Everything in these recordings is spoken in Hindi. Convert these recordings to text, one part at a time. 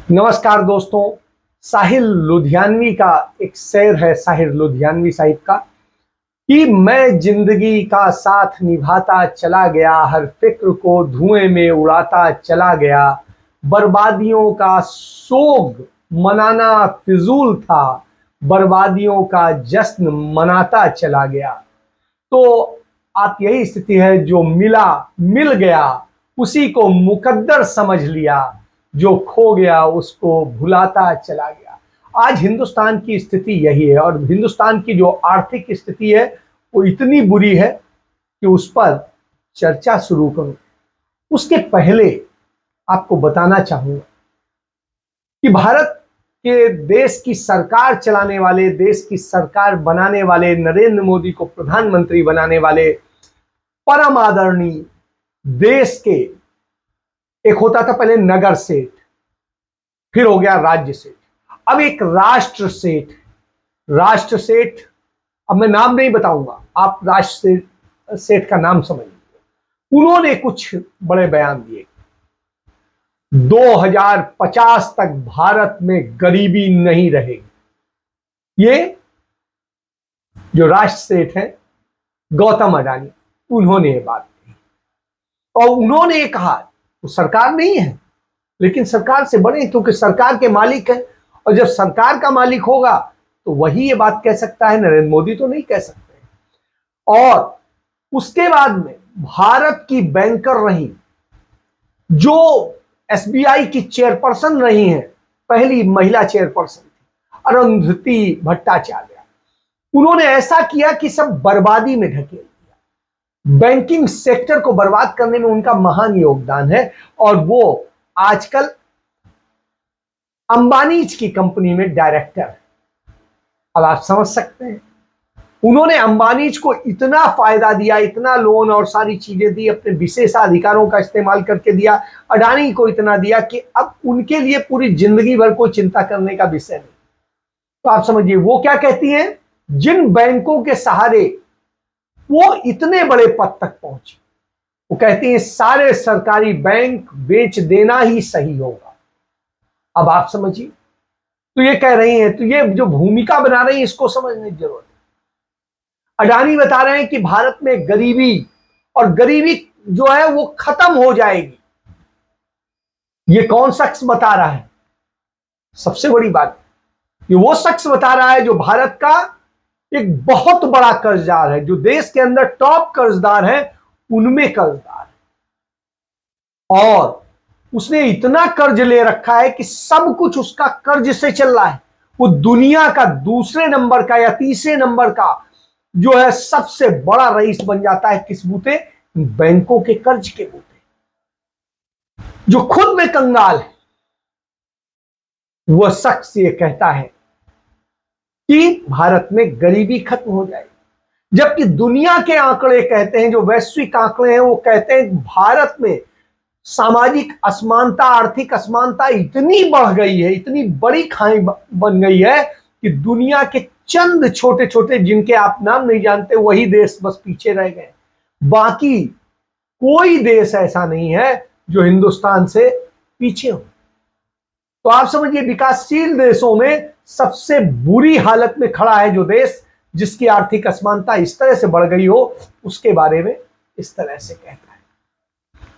नमस्कार दोस्तों। साहिर लुधियानवी का एक शेर है, साहिर लुधियानवी साहिब का, कि मैं जिंदगी का साथ निभाता चला गया, हर फिक्र को धुएं में उड़ाता चला गया, बर्बादियों का सोग मनाना फिजूल था, बर्बादियों का जश्न मनाता चला गया। तो आप यही स्थिति है, जो मिला मिल गया उसी को मुकद्दर समझ लिया, जो खो गया उसको भुलाता चला गया। आज हिंदुस्तान की स्थिति यही है, और हिंदुस्तान की जो आर्थिक स्थिति है वो इतनी बुरी है कि उस पर चर्चा शुरू करूं उसके पहले आपको बताना चाहूंगा कि भारत के देश की सरकार चलाने वाले, देश की सरकार बनाने वाले, नरेंद्र मोदी को प्रधानमंत्री बनाने वाले परम आदरणीय देश के, एक होता था पहले नगर सेठ, फिर हो गया राज्य सेठ, अब एक राष्ट्र सेठ। राष्ट्र सेठ, अब मैं नाम नहीं बताऊंगा, आप राष्ट्र सेठ का नाम समझ लीजिए। उन्होंने कुछ बड़े बयान दिए। 2050 तक भारत में गरीबी नहीं रहेगी। ये जो राष्ट्र सेठ हैं गौतम अडानी, उन्होंने ये बात कही। और उन्होंने ये कहा, वो सरकार नहीं है लेकिन सरकार से बड़े हैं, क्योंकि सरकार के मालिक है, और जब सरकार का मालिक होगा तो वही ये बात कह सकता है, नरेंद्र मोदी तो नहीं कह सकते। और उसके बाद में भारत की बैंकर रही, जो एसबीआई की चेयरपर्सन रही हैं, पहली महिला चेयरपर्सन थी, अरुंधति भट्टाचार्य। उन्होंने ऐसा किया कि सब बर्बादी में ढकेल दिया। बैंकिंग सेक्टर को बर्बाद करने में उनका महान योगदान है, और वो आजकल अंबानीज की कंपनी में डायरेक्टर है। अब आप समझ सकते हैं, उन्होंने अंबानीज को इतना फायदा दिया, इतना लोन और सारी चीजें दी, अपने विशेषाधिकारों का इस्तेमाल करके दिया। अडानी को इतना दिया कि अब उनके लिए पूरी जिंदगी भर कोई चिंता करने का विषय नहीं। तो आप समझिए वो क्या कहती हैं, जिन बैंकों के सहारे वो इतने बड़े पद तक पहुंचे, वो कहती हैं सारे सरकारी बैंक बेच देना ही सही होगा। अब आप समझिए, तो ये कह रही हैं, तो ये जो भूमिका बना रही है इसको समझने की जरूरत है। अडानी बता रहे हैं कि भारत में गरीबी, और गरीबी जो है वो खत्म हो जाएगी। ये कौन शख्स बता रहा है? सबसे बड़ी बात, ये वो शख्स बता रहा है जो भारत का एक बहुत बड़ा कर्जदार है, जो देश के अंदर टॉप कर्जदार है उनमें कर्जदार है। और उसने इतना कर्ज ले रखा है कि सब कुछ उसका कर्ज से चल रहा है। वो दुनिया का दूसरे नंबर का या तीसरे नंबर का जो है सबसे बड़ा रईस बन जाता है। किस बूते? बैंकों के कर्ज के बूते। जो खुद में कंगाल है, वह शख्स ये कहता है कि भारत में गरीबी खत्म हो जाएगी, जबकि दुनिया के आंकड़े कहते हैं, जो वैश्विक आंकड़े हैं वो कहते हैं भारत में सामाजिक असमानता, आर्थिक असमानता इतनी बढ़ गई है, इतनी बड़ी खाई बन गई है कि दुनिया के चंद छोटे छोटे, जिनके आप नाम नहीं जानते, वही देश बस पीछे रह गए। बाकी कोई देश ऐसा नहीं है जो हिंदुस्तान से पीछे हो। तो आप समझिए, विकासशील देशों में सबसे बुरी हालत में खड़ा है जो देश, जिसकी आर्थिक असमानता इस तरह से बढ़ गई हो, उसके बारे में इस तरह से कहता है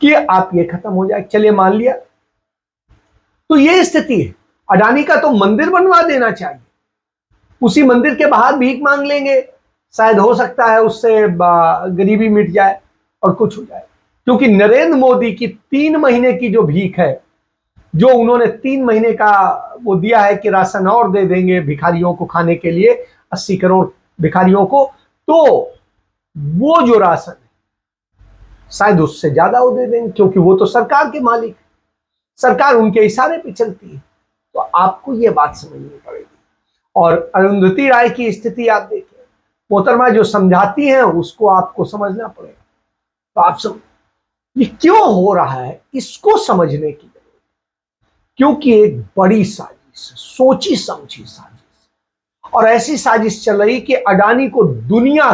कि आप ये खत्म हो जाए। चलिए मान लिया, तो ये स्थिति है। अडानी का तो मंदिर बनवा देना चाहिए, उसी मंदिर के बाहर भीख मांग लेंगे, शायद हो सकता है उससे गरीबी मिट जाए और कुछ हो जाए। क्योंकि नरेंद्र मोदी की 3 महीने की जो भीख है, जो उन्होंने 3 महीने का वो दिया है कि राशन और दे देंगे भिखारियों को खाने के लिए, 80 करोड़ भिखारियों को, तो वो जो राशन है शायद उससे ज्यादा वो दे देंगे, क्योंकि वो तो सरकार के मालिक है, सरकार उनके इशारे पे चलती है। तो आपको ये बात समझनी पड़ेगी। और अरुंधति राय की स्थिति आप देखिए, मोहतरमा जो समझाती हैं उसको आपको समझना पड़ेगा। तो आप समझ, ये क्यों हो रहा है इसको समझने की जरूरत है, क्योंकि एक बड़ी साजिश, सोची समझी साजिश, और ऐसी साजिश चल रही कि अडानी को दुनिया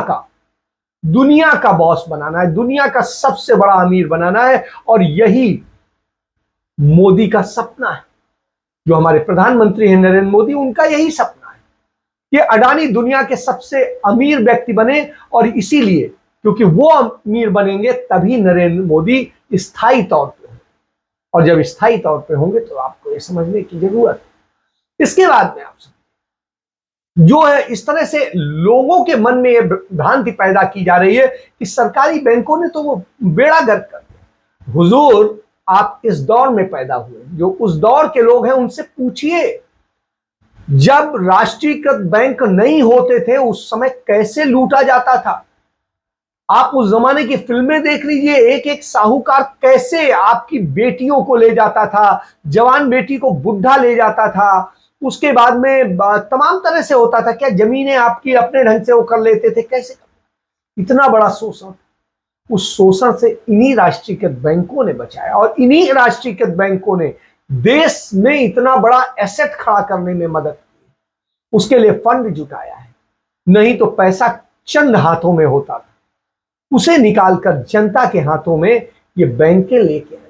का बॉस बनाना है, दुनिया का सबसे बड़ा अमीर बनाना है, और यही मोदी का सपना है। जो हमारे प्रधानमंत्री हैं नरेंद्र मोदी, उनका यही सपना है कि अडानी दुनिया के सबसे अमीर व्यक्ति बने, और इसीलिए क्योंकि वो अमीर बनेंगे तभी नरेंद्र मोदी स्थायी तौर पे होंगे, और जब स्थायी तौर पे होंगे तो आपको ये समझने की जरूरत है। इसके बाद में आप जो है इस तरह से लोगों के मन में यह भ्रांति पैदा की जा रही है कि सरकारी बैंकों ने तो वो बेड़ा गर्क कर दिया। हुजूर, आप इस दौर में पैदा हुए, जो उस दौर के लोग हैं उनसे पूछिए, जब राष्ट्रीयकृत बैंक नहीं होते थे उस समय कैसे लूटा जाता था। आप उस जमाने की फिल्में देख लीजिए, एक एक साहूकार कैसे आपकी बेटियों को ले जाता था, जवान बेटी को बुढ़ा ले जाता था, उसके बाद में तमाम तरह से होता था। क्या जमीनें आपकी अपने ढंग से वो कर लेते थे, कैसे इतना बड़ा शोषण। उस शोषण से इन्हीं राष्ट्रीयकृत बैंकों ने बचाया, और इन्हीं राष्ट्रीयकृत बैंकों ने देश में इतना बड़ा एसेट खड़ा करने में मदद की, उसके लिए फंड जुटाया है। नहीं तो पैसा चंद हाथों में होता था, उसे निकालकर जनता के हाथों में ये बैंकें लेके आई।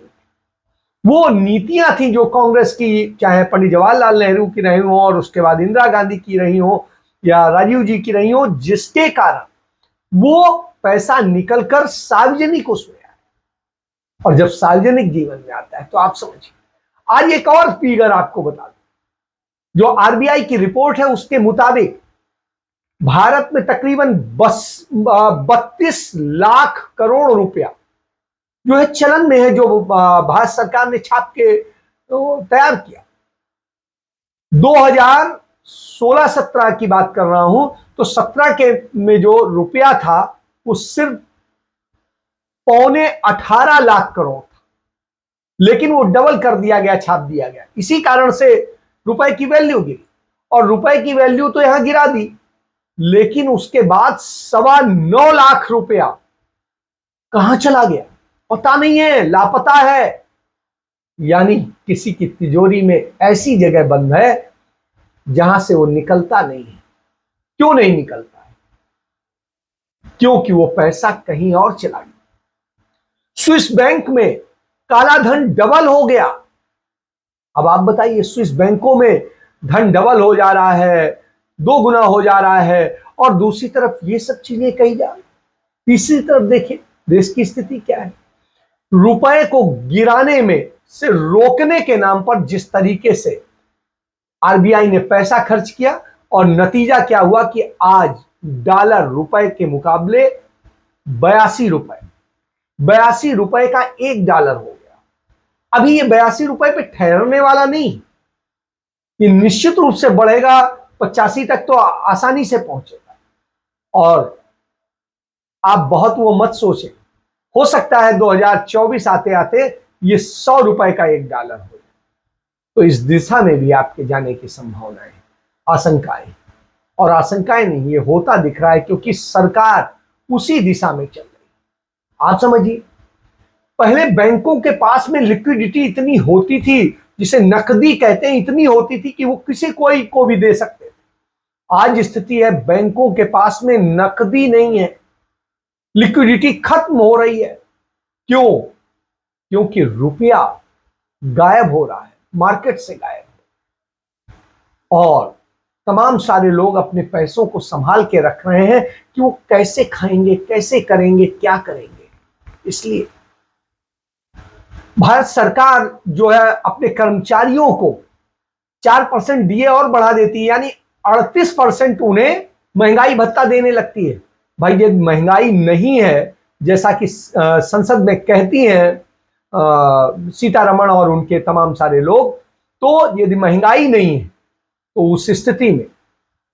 वो नीतियां थी जो कांग्रेस की, चाहे पंडित जवाहरलाल नेहरू की रही हो, और उसके बाद इंदिरा गांधी की रही हो, या राजीव जी की रही हो, जिसके कारण वो पैसा निकलकर सार्वजनिक उसमें आया। और जब सार्वजनिक जीवन में आता है तो आप समझिए। आज एक और फिगर आपको बता दूं, जो आरबीआई की रिपोर्ट है उसके मुताबिक भारत में तकरीबन 32 लाख करोड़ रुपया जो है चलन में है, जो भारत सरकार ने छाप के तैयार किया। 2016-17 की बात कर रहा हूं, तो 17 के में जो रुपया था वो सिर्फ 18.25 करोड़ था, लेकिन वो डबल कर दिया गया, छाप दिया गया। इसी कारण से रुपए की वैल्यू गिरी, और रुपए की वैल्यू तो यहां गिरा दी, लेकिन उसके बाद 9.25 लाख रुपया कहां चला गया पता नहीं है, लापता है। यानी किसी की तिजोरी में ऐसी जगह बंद है जहां से वो निकलता नहीं है। क्यों नहीं निकलता है? क्योंकि वो पैसा कहीं और चला गया। स्विस बैंक में काला धन डबल हो गया। अब आप बताइए, स्विस बैंकों में धन डबल हो जा रहा है, 2 गुना हो जा रहा है, और दूसरी तरफ ये सब चीजें कही जा रही। तीसरी तरफ देखिए देश की स्थिति क्या है। रुपए को गिराने में से रोकने के नाम पर जिस तरीके से आरबीआई ने पैसा खर्च किया, और नतीजा क्या हुआ कि आज डॉलर रुपए के मुकाबले 82 रुपए, 82 रुपए का $1 हो गया। अभी ये 82 रुपए पे ठहरने वाला नहीं, ये निश्चित रूप से बढ़ेगा, 85 तक तो आसानी से पहुंचेगा। और आप बहुत वो मत सोचें, हो सकता है 2024 आते आते ये 100 रुपए का $1 हो जाए। तो इस दिशा में भी आपके जाने की संभावनाएं, आशंकाएं, और आशंकाएं नहीं, ये होता दिख रहा है, क्योंकि सरकार उसी दिशा में चल रही है। आप समझिए, पहले बैंकों के पास में लिक्विडिटी इतनी होती थी, जिसे नकदी कहते हैं, इतनी होती थी कि वो किसी कोई को भी दे सकते थे। आज स्थिति है बैंकों के पास में नकदी नहीं है, लिक्विडिटी खत्म हो रही है। क्यों? क्योंकि रुपया गायब हो रहा है, मार्केट से गायब, और तमाम सारे लोग अपने पैसों को संभाल के रख रहे हैं कि वो कैसे खाएंगे, कैसे करेंगे, क्या करेंगे। इसलिए भारत सरकार जो है अपने कर्मचारियों को 4% डीए और बढ़ा देती है, यानी 38% उन्हें महंगाई भत्ता देने लगती है। भाई जब महंगाई नहीं है, जैसा कि संसद में कहती हैं सीतारमण और उनके तमाम सारे लोग, तो यदि महंगाई नहीं है तो उस स्थिति में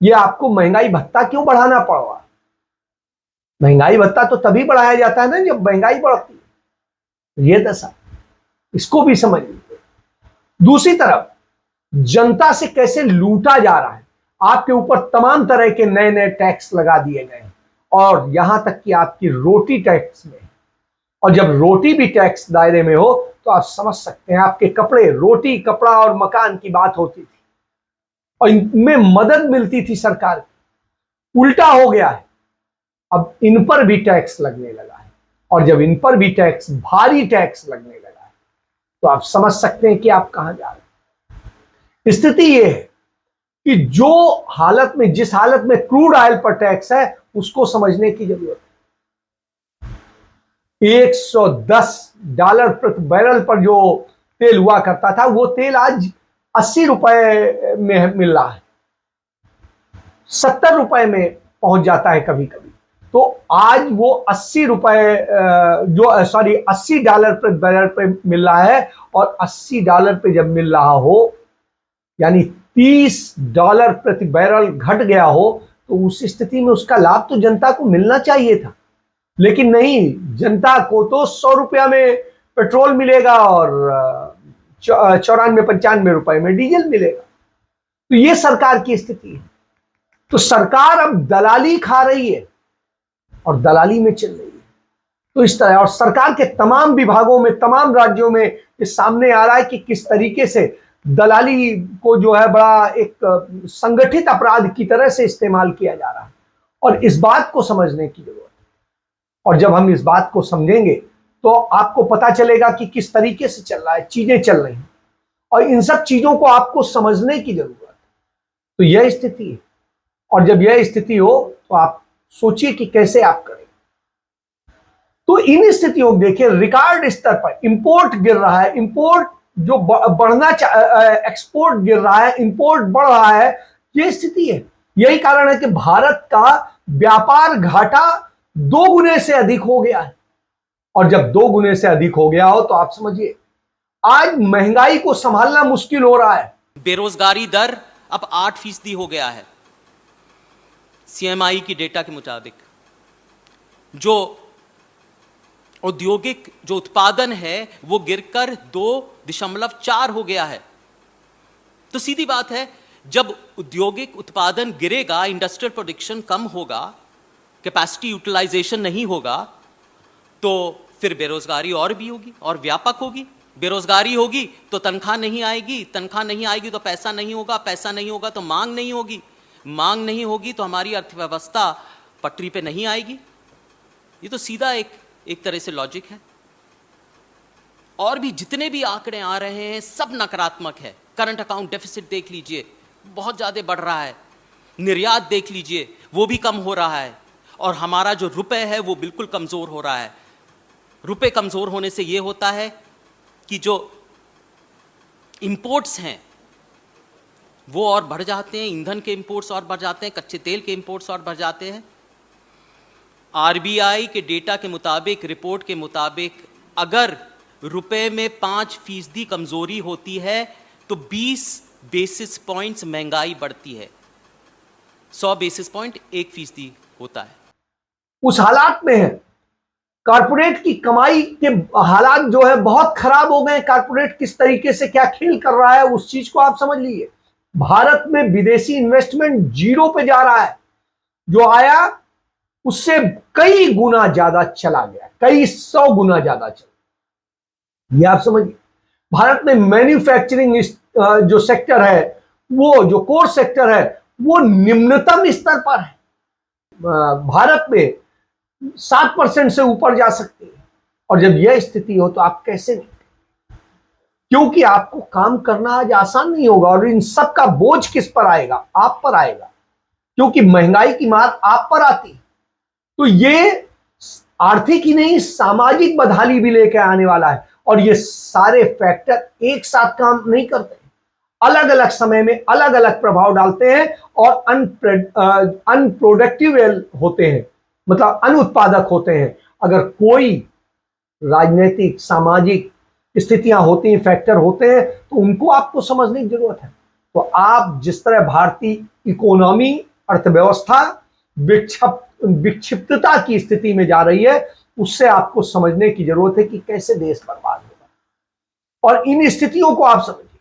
ये आपको महंगाई भत्ता क्यों बढ़ाना पड़ रहा है? महंगाई भत्ता तो तभी बढ़ाया जाता है ना जब महंगाई बढ़ती है। ये दशा, इसको भी समझ लीजिए। दूसरी तरफ जनता से कैसे लूटा जा रहा है। आपके ऊपर तमाम तरह के नए नए टैक्स लगा दिए गए हैं, और यहां तक कि आपकी रोटी टैक्स में, और जब रोटी भी टैक्स दायरे में हो तो आप समझ सकते हैं, आपके कपड़े, रोटी, कपड़ा और मकान की बात होती थी और इनमें मदद मिलती थी सरकार की। उल्टा हो गया है, अब इन पर भी टैक्स लगने लगा है, और जब इन पर भी टैक्स, भारी टैक्स लगने लगा है, तो आप समझ सकते हैं कि आप कहां जा रहे हैं। स्थिति यह है कि जिस हालत में क्रूड ऑयल पर टैक्स है उसको समझने की जरूरत है। $110 प्रति बैरल पर जो तेल हुआ करता था वो तेल आज 80 रुपए में मिल रहा है, 70 रुपए में पहुंच जाता है कभी कभी। तो आज वो 80 रुपए $80 प्रति बैरल पे मिल रहा है, और $80 पे जब मिल रहा हो यानी $30 प्रति बैरल घट गया हो, तो उस स्थिति में उसका लाभ तो जनता को मिलना चाहिए था। लेकिन नहीं, जनता को तो 100 रुपया में पेट्रोल मिलेगा और 94-95 रुपए में डीजल मिलेगा। तो ये सरकार की स्थिति है। तो सरकार अब दलाली खा रही है और दलाली में चल रही है। तो इस तरह, और सरकार के तमाम विभागों में, तमाम राज्यों में ये सामने आ रहा है कि किस तरीके से दलाली को जो है बड़ा एक संगठित अपराध की तरह से इस्तेमाल किया जा रहा है। और इस बात को समझने की जरूरत है। और जब हम इस बात को समझेंगे तो आपको पता चलेगा कि किस तरीके से चल रहा है, चीजें चल रही हैं, और इन सब चीजों को आपको समझने की जरूरत है। तो यह स्थिति है। और जब यह स्थिति हो तो आप सोचिए कि कैसे आप करें। तो इन स्थितियों को देखिए, रिकॉर्ड स्तर पर इंपोर्ट गिर रहा है, इंपोर्ट जो एक्सपोर्ट गिर रहा है, इंपोर्ट बढ़ रहा है, यह स्थिति है। यही कारण है कि भारत का व्यापार घाटा 2 गुने से अधिक हो गया है। और जब 2 गुने से अधिक हो गया हो तो आप समझिए आज महंगाई को संभालना मुश्किल हो रहा है। बेरोजगारी दर अब 8% हो गया है। सीएमआई की डेटा के मुताबिक जो औद्योगिक जो उत्पादन है वो गिरकर 2.4 हो गया है। तो सीधी बात है, जब औद्योगिक उत्पादन गिरेगा, इंडस्ट्रियल प्रोडक्शन कम होगा, कैपेसिटी यूटिलाइजेशन नहीं होगा, तो फिर बेरोजगारी और भी होगी और व्यापक होगी। बेरोजगारी होगी तो तनख्वाह नहीं आएगी, तनख्वाह नहीं आएगी तो पैसा नहीं होगा, पैसा नहीं होगा तो मांग नहीं होगी, मांग नहीं होगी तो हमारी अर्थव्यवस्था पटरी पे नहीं आएगी। ये तो सीधा एक तरह से लॉजिक है। और भी जितने भी आंकड़े आ रहे हैं सब नकारात्मक है। करंट अकाउंट डेफिसिट देख लीजिए, बहुत ज्यादा बढ़ रहा है। निर्यात देख लीजिए, वो भी कम हो रहा है। और हमारा जो रुपए है वो बिल्कुल कमजोर हो रहा है। रुपए कमजोर होने से ये होता है कि जो इंपोर्ट्स हैं वो और बढ़ जाते हैं, ईंधन के इंपोर्ट्स और बढ़ जाते हैं, कच्चे तेल के इंपोर्ट्स और बढ़ जाते हैं। आरबीआई के डेटा के मुताबिक, रिपोर्ट के मुताबिक, अगर रुपए में 5% कमजोरी होती है तो 20 बेसिस पॉइंट्स महंगाई बढ़ती है। 100 बेसिस पॉइंट 1% होता है। उस हालात में है, कारपोरेट की कमाई के हालात जो है बहुत खराब हो गए। कारपोरेट किस तरीके से क्या खेल कर रहा है उस चीज को आप समझ लीजिए। भारत में विदेशी इन्वेस्टमेंट 0 पे जा रहा है। जो आया उससे कई गुना ज्यादा चला गया, कई 100 गुना ज्यादा चला। ये आप समझिए। भारत में मैन्युफैक्चरिंग जो सेक्टर है, वो जो कोर सेक्टर है, वो निम्नतम स्तर पर है। भारत में 7% से ऊपर जा सकती है। और जब यह स्थिति हो तो आप कैसे नहीं, क्योंकि आपको काम करना आज आसान नहीं होगा। और इन सब का बोझ किस पर आएगा? आप पर आएगा, क्योंकि महंगाई की मार आप पर आती। तो ये आर्थिक ही नहीं, सामाजिक बदहाली भी लेकर आने वाला है। और ये सारे फैक्टर एक साथ काम नहीं करते, अलग अलग समय में अलग अलग प्रभाव डालते हैं और अनप्रोडक्टिव होते हैं, मतलब अनुत्पादक होते हैं। अगर कोई राजनीतिक, सामाजिक स्थितियां होती हैं, फैक्टर होते हैं, तो उनको आपको समझने की जरूरत है। तो आप जिस तरह भारतीय इकोनॉमी, अर्थव्यवस्था विक्षिप्तता की स्थिति में जा रही है, उससे आपको समझने की जरूरत है कि कैसे देश बर्बाद होगा। और इन स्थितियों को आप समझिए।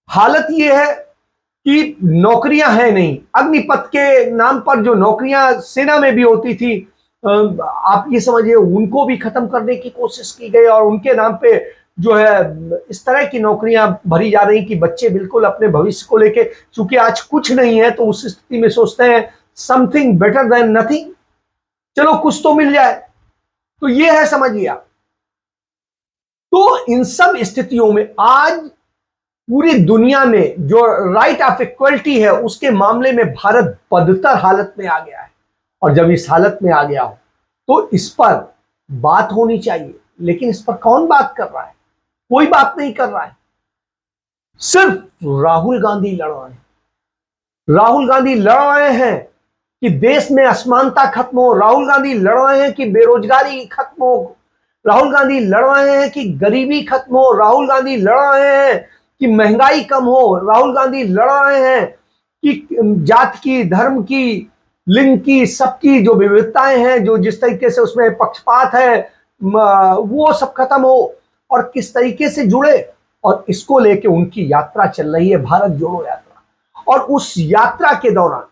हालत यह है कि नौकरियां हैं नहीं। अग्निपथ के नाम पर जो नौकरियां सेना में भी होती थी, आप ये समझिए उनको भी खत्म करने की कोशिश की गई। और उनके नाम पे जो है इस तरह की नौकरियां भरी जा रही कि बच्चे बिल्कुल अपने भविष्य को लेके, चूंकि आज कुछ नहीं है तो उस स्थिति में सोचते हैं समथिंग बेटर देन नथिंग, चलो कुछ तो मिल जाए। तो ये है, समझिए आप। तो इन सब स्थितियों में आज पूरी दुनिया में जो राइट ऑफ इक्वलिटी है उसके मामले में भारत बदतर हालत में आ गया है। और जब इस हालत में आ गया हो तो इस पर बात होनी चाहिए, लेकिन इस पर कौन बात कर रहा है? कोई बात नहीं कर रहा है। सिर्फ राहुल गांधी लड़ रहे हैं। राहुल गांधी लड़ रहे हैं कि देश में असमानता खत्म हो। राहुल गांधी लड़ रहे हैं कि बेरोजगारी खत्म हो। राहुल गांधी लड़ रहे हैं कि गरीबी खत्म हो। राहुल गांधी लड़ रहे हैं कि महंगाई कम हो। राहुल गांधी लड़ रहे हैं कि जात की, धर्म की, लिंग की, सबकी जो विविधताएं हैं, जो जिस तरीके से उसमें पक्षपात है, वो सब खत्म हो। और किस तरीके से जुड़े, और इसको लेके उनकी यात्रा चल रही है, भारत जोड़ो यात्रा। और उस यात्रा के दौरान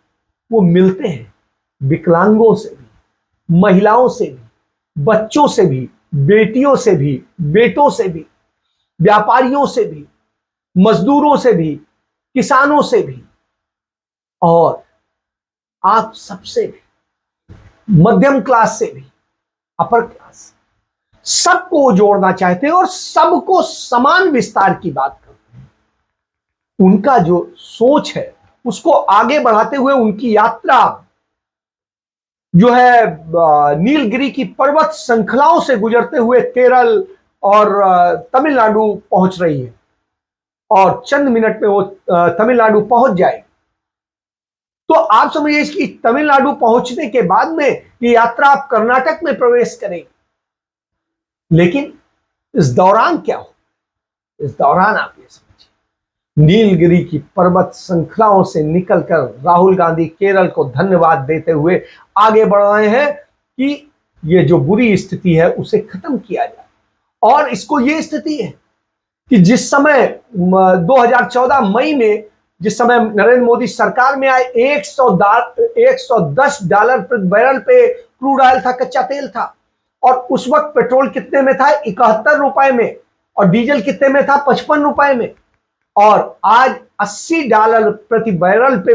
वो मिलते हैं विकलांगों से भी, महिलाओं से भी, बच्चों से भी, बेटियों से भी, बेटों से भी, व्यापारियों से भी, मजदूरों से भी, किसानों से भी, और आप सबसे भी, मध्यम क्लास से भी, अपर क्लास, सबको जोड़ना चाहते हैं और सबको समान विस्तार की बात करते हैं। उनका जो सोच है उसको आगे बढ़ाते हुए उनकी यात्रा जो है नीलगिरी की पर्वत श्रृंखलाओं से गुजरते हुए केरल और तमिलनाडु पहुंच रही है, और चंद मिनट में वो तमिलनाडु पहुंच जाएगी। तो आप समझिए कि तमिलनाडु पहुंचने के बाद में ये यात्रा आप कर्नाटक में प्रवेश करेंगे। लेकिन इस दौरान क्या हो? इस दौरान आप ये समझिए, नीलगिरी की पर्वत श्रृंखलाओं से निकलकर राहुल गांधी केरल को धन्यवाद देते हुए आगे बढ़ रहे हैं कि ये जो बुरी स्थिति है उसे खत्म किया जाए। और इसको ये स्थिति है कि जिस समय 2014 मई में, जिस समय नरेंद्र मोदी सरकार में आए, $110 प्रति बैरल पे क्रूड ऑयल था, कच्चा तेल था। और उस वक्त पेट्रोल कितने में था? 71 रुपए में। और डीजल कितने में था? 55 रुपए में। और आज $80 प्रति बैरल पे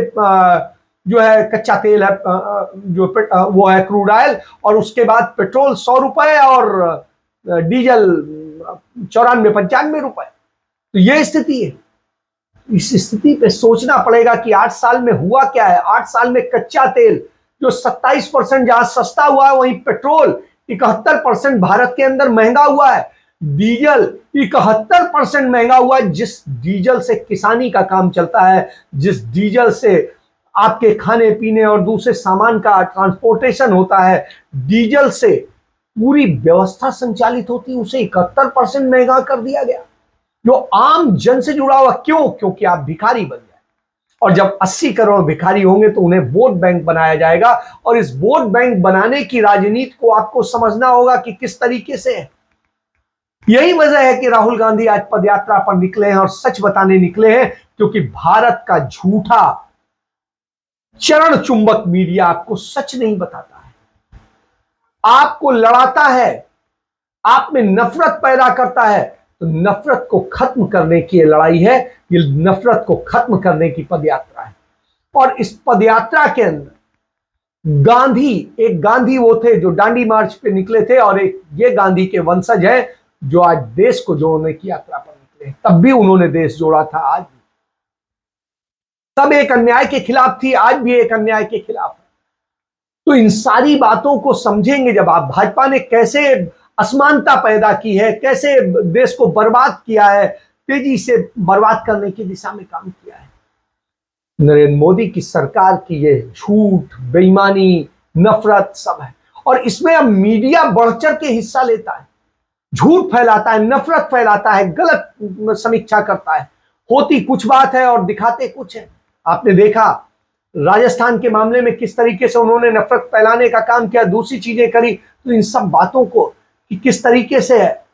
जो है कच्चा तेल है, जो वो है क्रूड ऑयल। और उसके बाद पेट्रोल 100 रुपए और डीजल 94-95 रुपए। तो ये स्थिति है। इस स्थिति पे सोचना पड़ेगा कि 8 साल में हुआ क्या है। 8 साल में कच्चा तेल जो 27% जहां सस्ता हुआ है, वहीं पेट्रोल 71% भारत के अंदर महंगा हुआ है। डीजल 71% महंगा हुआ है। जिस डीजल से किसानी का काम चलता है, जिस डीजल से आपके खाने पीने और दूसरे सामान का ट्रांसपोर्टेशन होता है, डीजल से पूरी व्यवस्था संचालित होती है, उसे 71% महंगा कर दिया गया। जो आम जन से जुड़ा हुआ, क्यों? क्योंकि आप भिखारी बन जाए। और जब 80 करोड़ भिखारी होंगे तो उन्हें वोट बैंक बनाया जाएगा। और इस वोट बैंक बनाने की राजनीति को आपको समझना होगा कि किस तरीके से है। यही वजह है कि राहुल गांधी आज पदयात्रा पर निकले हैं और सच बताने निकले हैं, क्योंकि भारत का झूठा चरण चुंबक मीडिया आपको सच नहीं बताता है, आपको लड़ाता है, आप में नफरत पैदा करता है। तो नफरत को खत्म करने की लड़ाई है, ये नफरत को खत्म करने की पदयात्रा है। और इस पदयात्रा के अंदर एक गांधी वो थे जो दांडी मार्च पे निकले थे, और एक ये गांधी के वंशज हैं जो आज देश को जोड़ने की यात्रा पर निकले। तब भी उन्होंने देश जोड़ा था, आज भी तब एक अन्याय के खिलाफ थी, आज भी एक अन्याय के खिलाफ है। तो इन सारी बातों को समझेंगे जब आप, भाजपा ने कैसे असमानता पैदा की है, कैसे देश को बर्बाद किया है, तेजी से बर्बाद करने की दिशा में काम किया है। नरेंद्र मोदी की सरकार की ये झूठ, बेईमानी, नफरत सब है। और इसमें अब मीडिया बढ़ चढ़ के हिस्सा लेता है, झूठ फैलाता है, नफरत फैलाता है, गलत समीक्षा करता है। होती कुछ बात है और दिखाते कुछ है। आपने देखा राजस्थान के मामले में किस तरीके से उन्होंने नफरत फैलाने का काम किया, दूसरी चीजें करी। तो इन सब बातों को कि किस तरीके से है,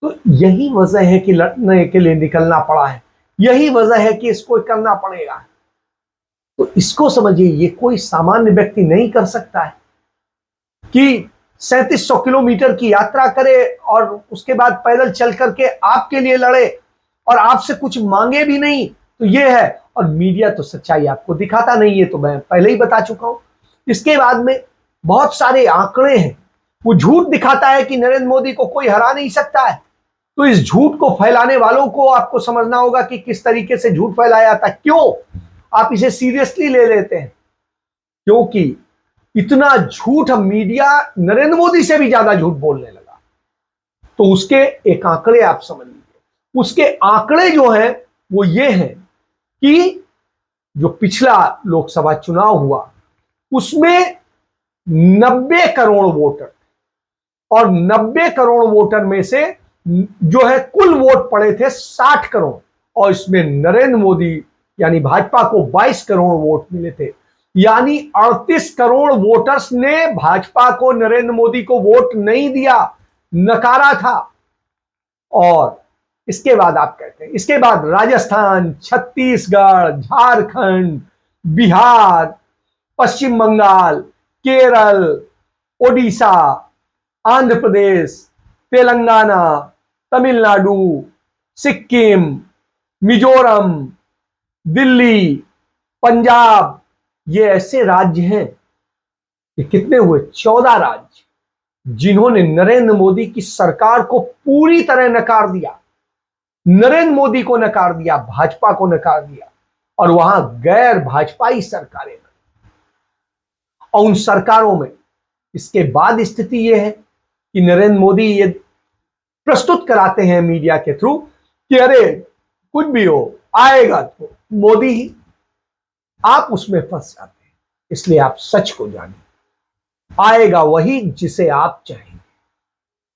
तो यही वजह है कि लड़ने के लिए निकलना पड़ा है, यही वजह है कि इसको करना पड़ेगा। तो इसको समझिए, ये कोई सामान्य व्यक्ति नहीं कर सकता है कि 3700 किलोमीटर की यात्रा करे और उसके बाद पैदल चल करके आपके लिए लड़े और आपसे कुछ मांगे भी नहीं। तो ये है। और मीडिया तो सच्चाई आपको दिखाता नहीं है, तो मैं पहले ही बता चुका हूं। इसके बाद में बहुत सारे आंकड़े हैं, वो झूठ दिखाता है कि नरेंद्र मोदी को कोई हरा नहीं सकता है। तो इस झूठ को फैलाने वालों को आपको समझना होगा कि किस तरीके से झूठ फैलाया जाता है। क्यों आप इसे सीरियसली ले लेते हैं? क्योंकि इतना झूठ अब मीडिया नरेंद्र मोदी से भी ज्यादा झूठ बोलने लगा। तो उसके एक आंकड़े आप समझ लीजिए। उसके आंकड़े जो हैं वो ये हैं कि जो पिछला लोकसभा चुनाव हुआ उसमें 90 करोड़ वोटर, और 90 करोड़ वोटर में से जो है कुल वोट पड़े थे 60 करोड़, और इसमें नरेंद्र मोदी यानी भाजपा को 22 करोड़ वोट मिले थे। यानी 38 करोड़ वोटर्स ने भाजपा को, नरेंद्र मोदी को वोट नहीं दिया, नकारा था। और इसके बाद आप कहते हैं, इसके बाद राजस्थान, छत्तीसगढ़, झारखंड, बिहार, पश्चिम बंगाल, केरल, ओडिशा, आंध्र प्रदेश, तेलंगाना, तमिलनाडु, सिक्किम, मिजोरम, दिल्ली, पंजाब, ये ऐसे राज्य हैं, ये कितने हुए? 14 राज्य जिन्होंने नरेंद्र मोदी की सरकार को पूरी तरह नकार दिया, नरेंद्र मोदी को नकार दिया, भाजपा को नकार दिया, और वहां गैर भाजपाई सरकारें बनी। और उन सरकारों में इसके बाद स्थिति यह है कि नरेंद्र मोदी ये प्रस्तुत कराते हैं मीडिया के थ्रू कि अरे कुछ भी हो, आएगा तो मोदी ही। आप उसमें फंस जाते हैं। इसलिए आप सच को जानिए, आएगा वही जिसे आप चाहेंगे,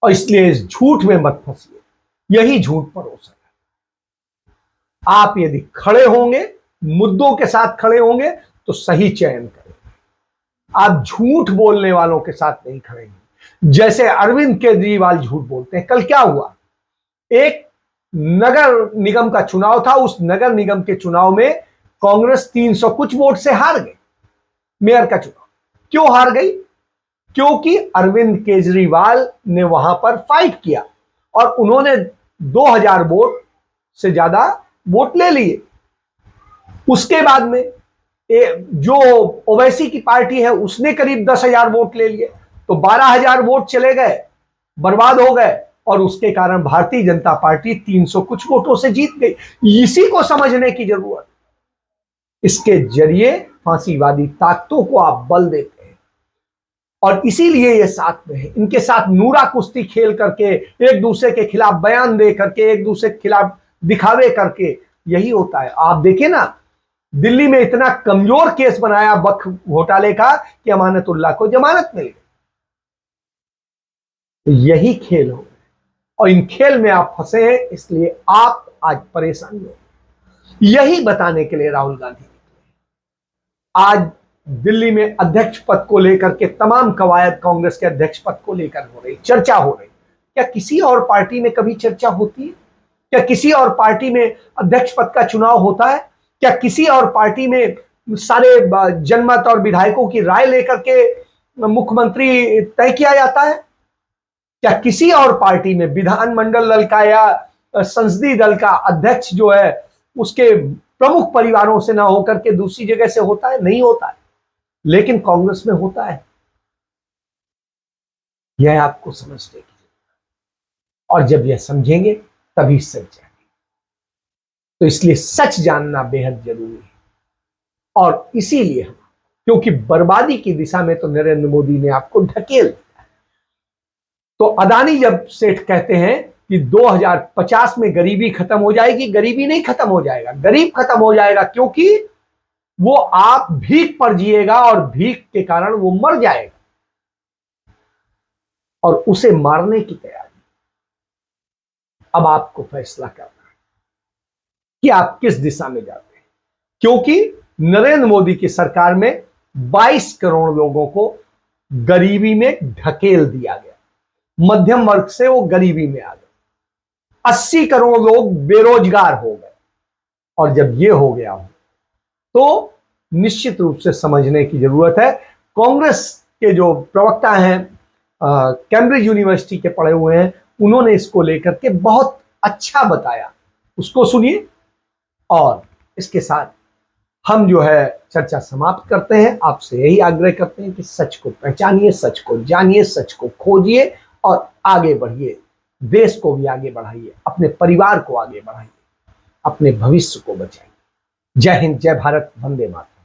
और इसलिए इस झूठ में मत फंसिए। यही झूठ परोसा है। आप यदि खड़े होंगे, मुद्दों के साथ खड़े होंगे, तो सही चयन करेंगे। आप झूठ बोलने वालों के साथ नहीं खड़ेंगे। जैसे अरविंद केजरीवाल झूठ बोलते हैं। कल क्या हुआ? एक नगर निगम का चुनाव था। उस नगर निगम के चुनाव में कांग्रेस 300 कुछ वोट से हार गई मेयर का चुनाव। क्यों हार गई? क्योंकि अरविंद केजरीवाल ने वहां पर फाइट किया और उन्होंने 2000 वोट से ज्यादा वोट ले लिए। उसके बाद में जो ओवैसी की पार्टी है उसने करीब 10,000 वोट ले लिए, तो 12,000 वोट चले गए, बर्बाद हो गए, और उसके कारण भारतीय जनता पार्टी 300 कुछ वोटों से जीत गई। इसी को समझने की जरूरत। इसके जरिए फांसीवादी ताकतों को आप बल देते हैं, और इसीलिए ये साथ में है। इनके साथ नूरा कुश्ती खेल करके, एक दूसरे के खिलाफ बयान दे करके, एक दूसरे के खिलाफ दिखावे करके, यही होता है। आप देखिए ना, दिल्ली में इतना कमजोर केस बनाया वक्फ घोटाले का कि अमानतुल्लाह को जमानत मिल गई। तो यही खेल हो, और इन खेल में आप फंसे हैं, इसलिए आप आज परेशान हो। यही बताने के लिए राहुल गांधी आज दिल्ली में अध्यक्ष पद को लेकर के तमाम कवायद कांग्रेस के अध्यक्ष पद को लेकर हो रही, चर्चा हो रही। क्या किसी और पार्टी में कभी चर्चा होती है? क्या किसी और पार्टी में अध्यक्ष पद का चुनाव होता है? क्या किसी और पार्टी में सारे जनमत और विधायकों की राय लेकर के मुख्यमंत्री तय किया जाता है? क्या किसी और पार्टी में विधानमंडल दल का या संसदीय दल का अध्यक्ष जो है उसके प्रमुख परिवारों से ना होकर के दूसरी जगह से होता है? नहीं होता है। लेकिन कांग्रेस में होता है। यह आपको समझने की, और जब यह समझेंगे तभी सच जाएंगे। तो इसलिए सच जानना बेहद जरूरी है। और इसीलिए हम, क्योंकि बर्बादी की दिशा में तो नरेंद्र मोदी ने आपको ढकेल दिया। तो अदानी जब सेठ कहते हैं कि 2050 में गरीबी खत्म हो जाएगी, गरीबी नहीं खत्म हो जाएगा, गरीब खत्म हो जाएगा, क्योंकि वो आप भीख पर जिएगा और भीख के कारण वो मर जाएगा, और उसे मारने की तैयारी। अब आपको फैसला करना है कि आप किस दिशा में जाते हैं, क्योंकि नरेंद्र मोदी की सरकार में 22 करोड़ लोगों को गरीबी में ढकेल दिया गया। मध्यम वर्ग से वो गरीबी में आ गए। 80 करोड़ लोग बेरोजगार हो गए। और जब ये हो गया हो तो निश्चित रूप से समझने की जरूरत है। कांग्रेस के जो प्रवक्ता हैं, कैम्ब्रिज यूनिवर्सिटी के पढ़े हुए हैं, उन्होंने इसको लेकर के बहुत अच्छा बताया। उसको सुनिए, और इसके साथ हम जो है चर्चा समाप्त करते हैं। आपसे यही आग्रह करते हैं कि सच को पहचानिए, सच को जानिए, सच को खोजिए और आगे बढ़िए। देश को भी आगे बढ़ाइए, अपने परिवार को आगे बढ़ाइए, अपने भविष्य को बचाइए। जय हिंद, जय भारत, वंदे मातरम।